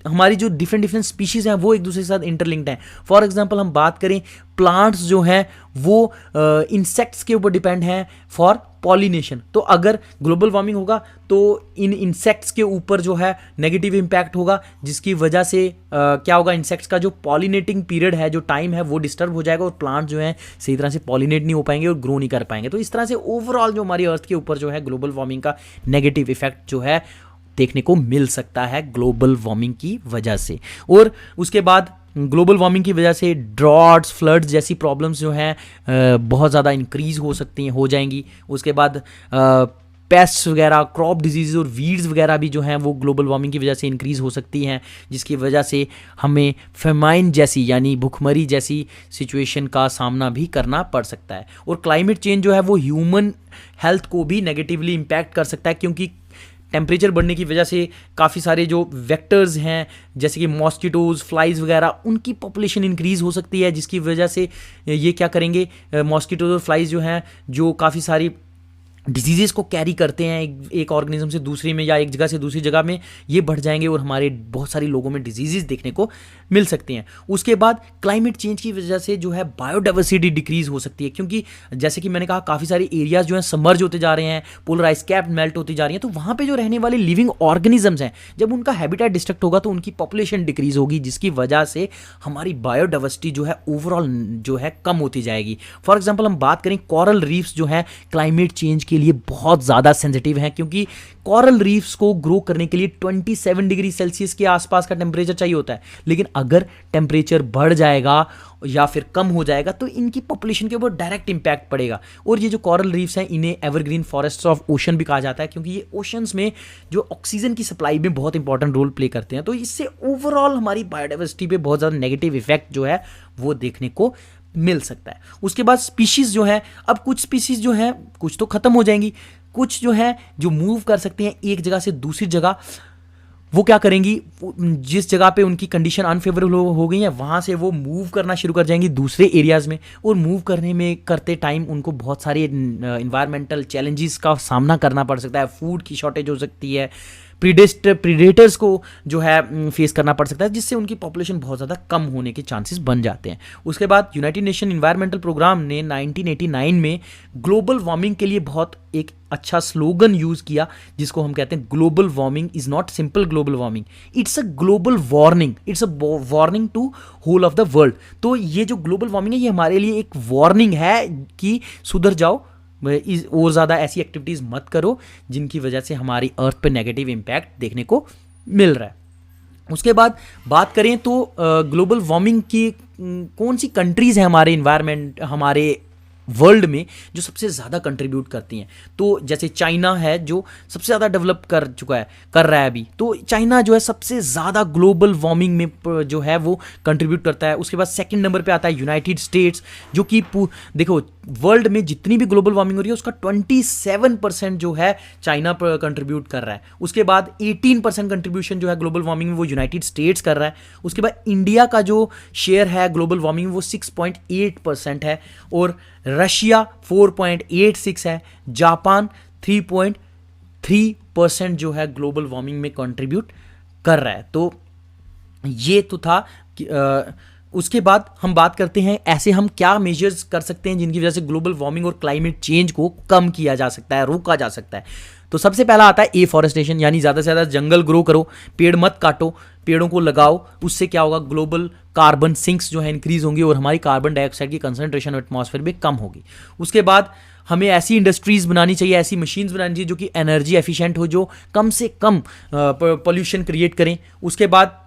हमारी जो डिफरेंट स्पीशीज़ हैं वो एक दूसरे के साथ इंटरलिंक्ड हैं। फॉर एग्जांपल हम बात करें, प्लांट्स जो हैं वो इंसेक्ट्स के ऊपर डिपेंड हैं फॉर पॉलिनेशन। तो अगर ग्लोबल वार्मिंग होगा तो इन इंसेक्ट्स के ऊपर जो है नेगेटिव इम्पैक्ट होगा, जिसकी वजह से क्या होगा, इंसेक्ट्स का जो पॉलिनेटिंग पीरियड है, जो टाइम है, वो डिस्टर्ब हो जाएगा और प्लांट जो है सही तरह से पॉलिनेट नहीं हो पाएंगे और ग्रो नहीं कर पाएंगे। तो इस तरह से ओवरऑल जो हमारी अर्थ के ऊपर जो है ग्लोबल वार्मिंग का नेगेटिव इफेक्ट जो है देखने को मिल सकता है ग्लोबल वार्मिंग की वजह से। और उसके बाद ग्लोबल वार्मिंग की वजह से ड्रॉट्स, फ्लड्स जैसी प्रॉब्लम्स जो हैं बहुत ज़्यादा इंक्रीज़ हो जाएंगी। उसके बाद पेस्ट्स वगैरह, क्रॉप डिजीज़ और वीड्स वगैरह भी जो हैं वो ग्लोबल वार्मिंग की वजह से इंक्रीज़ हो सकती हैं, जिसकी वजह से हमें फेमाइन जैसी यानी भुखमरी जैसी सिचुएशन का सामना भी करना पड़ सकता है। और क्लाइमेट चेंज जो है वो ह्यूमन हेल्थ को भी नेगेटिवली इम्पैक्ट कर सकता है, क्योंकि टेम्परेचर बढ़ने की वजह से काफ़ी सारे जो वेक्टर्स हैं जैसे कि मॉस्किटोज़, फ्लाइज वगैरह, उनकी पॉपुलेशन इंक्रीज़ हो सकती है, जिसकी वजह से ये क्या करेंगे, मॉस्किटोज़ और फ्लाइज जो हैं जो काफ़ी सारी डिजीज़ को कैरी करते हैं एक ऑर्गेनिज्म से दूसरे में या एक जगह से दूसरी जगह में, ये बढ़ जाएंगे और हमारे बहुत सारे लोगों में डिजीज़ देखने को मिल सकती हैं। उसके बाद क्लाइमेट चेंज की वजह से जो है बायोडाइवर्सिटी डिक्रीज़ हो सकती है, क्योंकि जैसे कि मैंने कहा काफ़ी सारे एरियाज़ जो हैं सबमर्ज होते जा रहे हैं, पोलर आइस कैप मेल्ट होती जा रही हैं, तो वहाँ पे जो रहने वाले लिविंग ऑर्गेनिजम्स हैं, जब उनका हैबिटेट डिस्ट्रक्ट होगा तो उनकी पॉपुलेशन डिक्रीज़ होगी, जिसकी वजह से हमारी बायोडाइवर्सिटी जो है ओवरऑल जो है कम होती जाएगी। फॉर एग्जाम्पल हम बात करें कोरल रीफ्स जो है क्लाइमेट चेंज के लिए बहुत ज़्यादा सेंसिटिव हैं, क्योंकि कोरल रीफ्स को ग्रो करने के लिए 27 डिग्री सेल्सियस के आसपास का टेम्परेचर चाहिए होता है, लेकिन अगर टेम्परेचर बढ़ जाएगा या फिर कम हो जाएगा तो इनकी पॉपुलेशन के ऊपर डायरेक्ट इंपैक्ट पड़ेगा। और ये जो कोरल रीफ्स हैं इन्हें एवरग्रीन फॉरेस्ट्स ऑफ ओशन भी कहा जाता है, क्योंकि ये ओशंस में जो ऑक्सीजन की सप्लाई में बहुत इंपॉर्टेंट रोल प्ले करते हैं। तो इससे ओवरऑल हमारी बायोडाइवर्सिटी पे बहुत ज़्यादा नेगेटिव इफेक्ट जो है वो देखने को मिल सकता है। उसके बाद स्पीशीज़ जो है, अब कुछ स्पीशीज़ जो है कुछ तो ख़त्म हो जाएंगी, कुछ जो है जो मूव कर सकती हैं एक जगह से दूसरी जगह, वो क्या करेंगी, जिस जगह पे उनकी कंडीशन अनफेवरेबल हो गई है वहाँ से वो मूव करना शुरू कर जाएंगी दूसरे एरियाज़ में, और मूव करने में करते टाइम उनको बहुत सारे इन्वायरमेंटल चैलेंजेस का सामना करना पड़ सकता है, फूड की शॉर्टेज हो सकती है, प्रीडेटर्स को जो है फेस करना पड़ सकता है, जिससे उनकी पॉपुलेशन बहुत ज़्यादा कम होने के चांसेस बन जाते हैं। उसके बाद यूनाइटेड नेशन इन्वायरमेंटल प्रोग्राम ने 1989 में ग्लोबल वार्मिंग के लिए बहुत एक अच्छा स्लोगन यूज़ किया, जिसको हम कहते हैं global warming is not simple global warming, it's a global warning, it's a warning to whole of the world. तो ये जो ग्लोबल वार्मिंग है ये हमारे लिए एक वार्निंग है कि सुधर जाओ, और ज़्यादा ऐसी एक्टिविटीज़ मत करो जिनकी वजह से हमारी अर्थ पे नेगेटिव इम्पैक्ट देखने को मिल रहा है। उसके बाद बात करें तो ग्लोबल वार्मिंग की कौन सी कंट्रीज़ हैं हमारे इन्वायरमेंट, हमारे वर्ल्ड में जो सबसे ज़्यादा कंट्रीब्यूट करती हैं। तो जैसे चाइना है जो सबसे ज़्यादा डेवलप कर रहा है अभी, तो चाइना जो है सबसे ज़्यादा ग्लोबल वार्मिंग में जो है वो कंट्रीब्यूट करता है। उसके बाद सेकंड नंबर पे आता है यूनाइटेड स्टेट्स, जो कि देखो वर्ल्ड में जितनी भी ग्लोबल वार्मिंग हो रही है उसका 27% जो है चाइना पर कंट्रीब्यूट कर रहा है। उसके बाद 18% कंट्रीब्यूशन जो है ग्लोबल वार्मिंग में वो यूनाइटेड स्टेट्स कर रहा है। उसके बाद इंडिया का जो शेयर है ग्लोबल वार्मिंग में वो 6.8% है, और रशिया 4.86 है, जापान 3.3% जो है ग्लोबल वार्मिंग में कंट्रीब्यूट कर रहा है। तो ये तो था उसके बाद हम बात करते हैं ऐसे हम क्या मेजर्स कर सकते हैं जिनकी वजह से ग्लोबल वार्मिंग और क्लाइमेट चेंज को कम किया जा सकता है, रोका जा सकता है। तो सबसे पहला आता है एफॉरेस्टेशन, यानी ज़्यादा से ज़्यादा जंगल ग्रो करो, पेड़ मत काटो, पेड़ों को लगाओ। उससे क्या होगा, ग्लोबल कार्बन सिंक्स जो है इंक्रीज होंगी और हमारी कार्बन डाइऑक्साइड की कंसंट्रेशन एटमॉस्फेयर में कम होगी। उसके बाद हमें ऐसी इंडस्ट्रीज बनानी चाहिए, ऐसी मशीन्स बनानी चाहिए जो कि एनर्जी एफिशिएंट हो, जो कम से कम पोल्यूशन क्रिएट करें। उसके बाद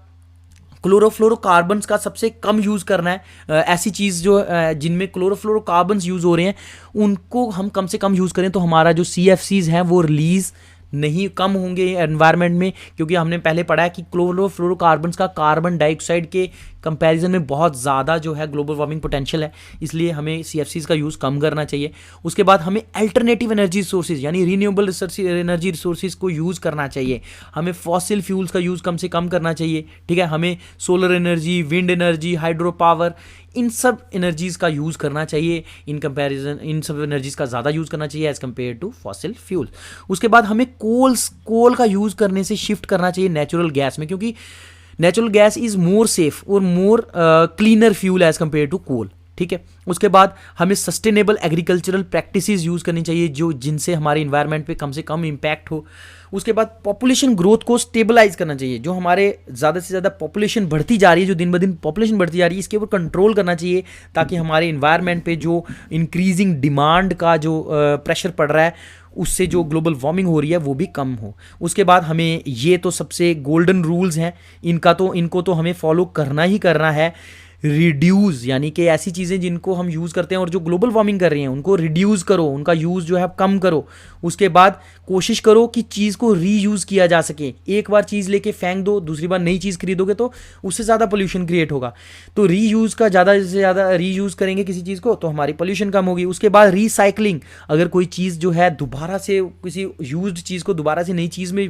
क्लोरोफ्लोरोकार्बन्स का सबसे कम यूज़ करना है। ऐसी चीज़ जो जिनमें क्लोरोफ्लोरोकार्बन्स यूज़ हो रहे हैं उनको हम कम से कम यूज़ करें, तो हमारा जो CFCs हैं वो रिलीज़ नहीं कम होंगे एनवायरनमेंट में, क्योंकि हमने पहले पढ़ा है कि क्लोरोफ्लोरोकार्बन्स का कार्बन डाइऑक्साइड के कंपैरिजन में बहुत ज़्यादा जो है ग्लोबल वार्मिंग पोटेंशियल है, इसलिए हमें CFCs का यूज़ कम करना चाहिए। उसके बाद हमें अल्टरनेटिव एनर्जी सोर्सेज यानी रीन्यूएबल एनर्जी रिसोर्सेज को यूज़ करना चाहिए। हमें फॉसिल फ्यूल्स का यूज़ कम से कम करना चाहिए, ठीक है। हमें solar energy, wind energy, hydro power, इन सब एनर्जीज़ का यूज़ करना चाहिए। इन कंपैरिजन इन सब एनर्जीज़ का ज़्यादा यूज़ करना चाहिए as compare to fossil fuel. उसके बाद हमें कोल का यूज़ करने से शिफ्ट करना चाहिए नेचुरल गैस में, क्योंकि natural gas is more safe और more cleaner fuel as compare to coal, ठीक है। उसके बाद हमें सस्टेनेबल एग्रीकल्चरल प्रैक्टिसेस यूज़ करनी चाहिए जो जिनसे हमारे इन्वायरमेंट पे कम से कम इम्पैक्ट हो। उसके बाद पॉपुलेशन ग्रोथ को स्टेबलाइज करना चाहिए, जो हमारे ज़्यादा से ज़्यादा पॉपुलेशन बढ़ती जा रही है, जो दिन ब दिन पॉपुलेशन बढ़ती जा रही है, इसके ऊपर कंट्रोल करना चाहिए, ताकि हमारे इन्वायरमेंट पे जो इंक्रीजिंग डिमांड का जो प्रेशर पड़ रहा है उससे जो ग्लोबल वार्मिंग हो रही है वो भी कम हो। उसके बाद हमें ये तो सबसे गोल्डन रूल्स हैं, इनको तो हमें फॉलो करना ही करना है। रिड्यूस यानी कि ऐसी चीज़ें जिनको हम यूज़ करते हैं और जो ग्लोबल वार्मिंग कर रही हैं उनको रिड्यूस करो, उनका यूज़ जो है कम करो। उसके बाद कोशिश करो कि चीज़ को रीयूज़ किया जा सके। एक बार चीज़ लेके फेंक दो, दूसरी बार नई चीज़ खरीदोगे तो उससे ज़्यादा पोल्यूशन क्रिएट होगा। तो रीयूज़ का ज़्यादा से ज़्यादा रीयूज़ करेंगे किसी चीज़ को तो हमारी पोल्यूशन कम होगी। उसके बाद रिसाइकलिंग, अगर कोई चीज़ जो है दोबारा से किसी यूज्ड चीज़ को दोबारा से नई चीज़ में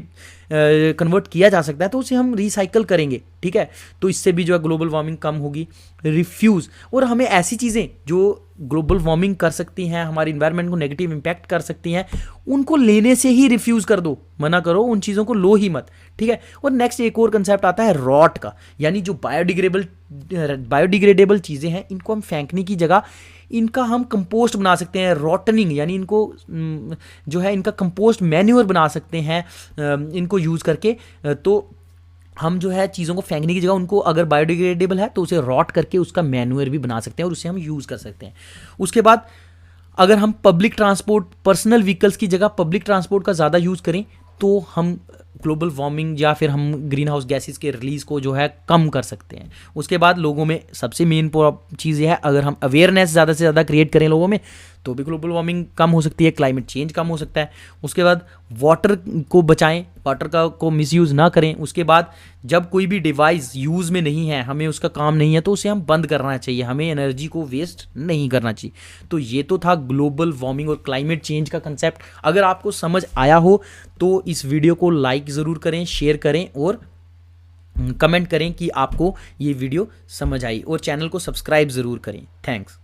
कन्वर्ट किया जा सकता है तो उसे हम रिसाइकल करेंगे, ठीक है। तो इससे भी जो है ग्लोबल वार्मिंग कम होगी। रिफ्यूज़, और हमें ऐसी चीज़ें जो ग्लोबल वार्मिंग कर सकती हैं, हमारी इन्वायरमेंट को नेगेटिव इम्पैक्ट कर सकती हैं, उनको लेने से ही रिफ्यूज़ कर दो, मना करो, उन चीज़ों को लो ही मत, ठीक है। और नेक्स्ट एक और कंसेप्ट आता है रॉट का, यानी जो बायोडिग्रेडेबल चीज़ें हैं इनको हम फेंकने की जगह इनका हम कंपोस्ट बना सकते हैं। रॉटनिंग यानी इनको जो है इनका कंपोस्ट मैन्योर बना सकते हैं इनको यूज़ करके। तो हम जो है चीज़ों को फेंकने की जगह उनको, अगर बायोडिग्रेडेबल है तो उसे रॉट करके उसका मैन्योर भी बना सकते हैं और उसे हम यूज़ कर सकते हैं। उसके बाद अगर हम पब्लिक ट्रांसपोर्ट, पर्सनल व्हीकल्स की जगह पब्लिक ट्रांसपोर्ट का ज़्यादा यूज़ करें तो हम ग्लोबल वार्मिंग या फिर हम ग्रीन हाउस गैसेस के रिलीज़ को जो है कम कर सकते हैं। उसके बाद लोगों में सबसे मेन चीज़ ये है, अगर हम अवेयरनेस ज़्यादा से ज़्यादा क्रिएट करें लोगों में तो भी ग्लोबल वार्मिंग कम हो सकती है, क्लाइमेट चेंज कम हो सकता है। उसके बाद वाटर को बचाएं, वाटर को मिसयूज़ ना करें। उसके बाद जब कोई भी डिवाइस यूज़ में नहीं है, हमें उसका काम नहीं है तो उसे हम बंद करना चाहिए, हमें एनर्जी को वेस्ट नहीं करना चाहिए। तो ये तो था ग्लोबल वार्मिंग और क्लाइमेट चेंज का कंसेप्ट। अगर आपको समझ आया हो तो इस वीडियो को लाइक ज़रूर करें, शेयर करें और कमेंट करें कि आपको ये वीडियो समझ आई, और चैनल को सब्सक्राइब ज़रूर करें। थैंक्स।